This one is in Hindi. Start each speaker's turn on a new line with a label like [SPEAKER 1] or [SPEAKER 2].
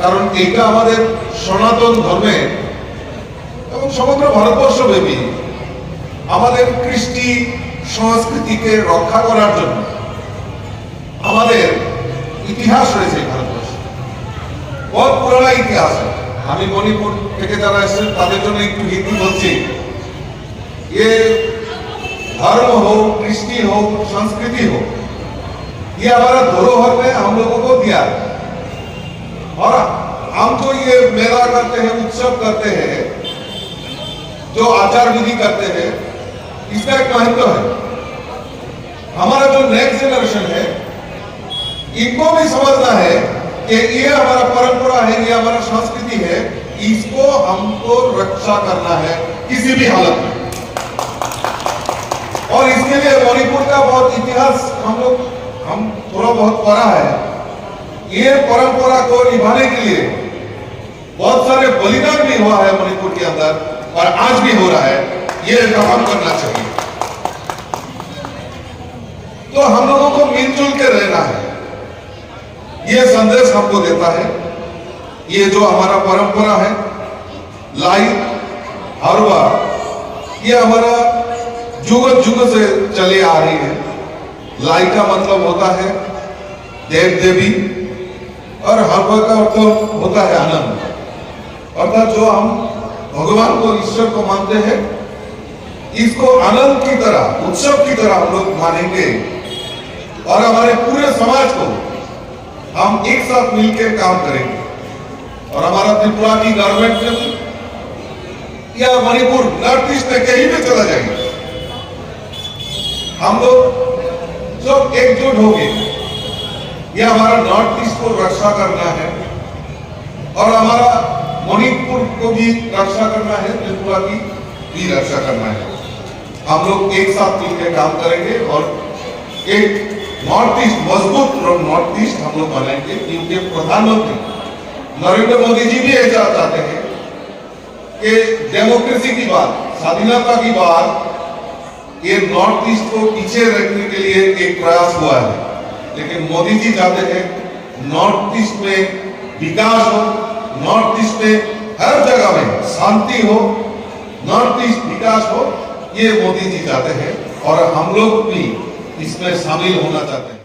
[SPEAKER 1] কারণ এইটা আমাদের সনাতন ধর্মে এবং সমগ্র ভারতবর্ষব্যাপী আমাদের কৃষ্টি সংস্কৃতিকে রক্ষা করার জন্য আমাদের ইতিহাস রয়েছে ভারতবর্ষে, बहुत पुराना इतिहास है। আমি মণিপুর থেকে যারা এসেছেন তাদের জন্য একটু হিন্দি বলছি। ये धर्म हो, कृष्टि हो, संस्कृति हो, ये हमारा धरोहर में हम लोगों को दिया है। और हम तो ये मेला करते हैं, उत्सव करते हैं, जो आचार विधि करते हैं, इसका एक महत्व है। हमारा जो नेक्स्ट जनरेशन है, इनको भी समझना है कि ये हमारा परंपरा है, ये हमारा संस्कृति है, इसको हमको रक्षा करना है किसी भी हालत में। और इसके लिए मणिपुर का बहुत इतिहास हम थोड़ा बहुत पढ़ा है। ये परंपरा को निभाने के लिए बहुत सारे बलिदान भी हुआ है मणिपुर के अंदर, और आज भी हो रहा है। ये काम करना चाहिए। तो हम लोगों को मिलजुल के रहना है, ये संदेश हमको देता है। ये जो हमारा परंपरा है, लाई हरवा, ये हमारा जुग जुग से चली आ रही है। लाई का मतलब होता है देव देवी, और हरवा का अर्थ होता है आनंद। अर्थात जो हम भगवान को, ईश्वर को मानते हैं, इसको आनंद की तरह, उत्सव की तरह हम लोग मानेंगे। और हमारे पूरे समाज को हम एक साथ मिलकर काम करेंगे। और हमारा त्रिपुरा की गवर्नमेंट में या मणिपुर, नॉर्थ ईस्ट में कहीं भी चला जाएंगे, हम लोग सब एकजुट होंगे। ये हमारा नॉर्थ ईस्ट को रक्षा करना है, और हमारा मणिपुर को भी रक्षा करना है, त्रिपुरा की भी रक्षा करना है। हम लोग एक साथ मिलकर काम करेंगे और एक नॉर्थ ईस्ट, मजबूत नॉर्थ ईस्ट हम लोग बनाएंगे। क्योंकि प्रधानमंत्री नरेंद्र मोदी जी भी ऐसा चाहते हैं कि डेमोक्रेसी की बात, स्वाधीनता की बात, ये नॉर्थ ईस्ट को पीछे रखने के लिए एक प्रयास हुआ है। लेकिन मोदी जी चाहते हैं नॉर्थ ईस्ट में विकास हो, नॉर्थ ईस्ट में हर जगह में शांति हो, नॉर्थ ईस्ट विकास हो, ये मोदी जी चाहते हैं। और हम लोग भी इसमें शामिल होना चाहते हैं।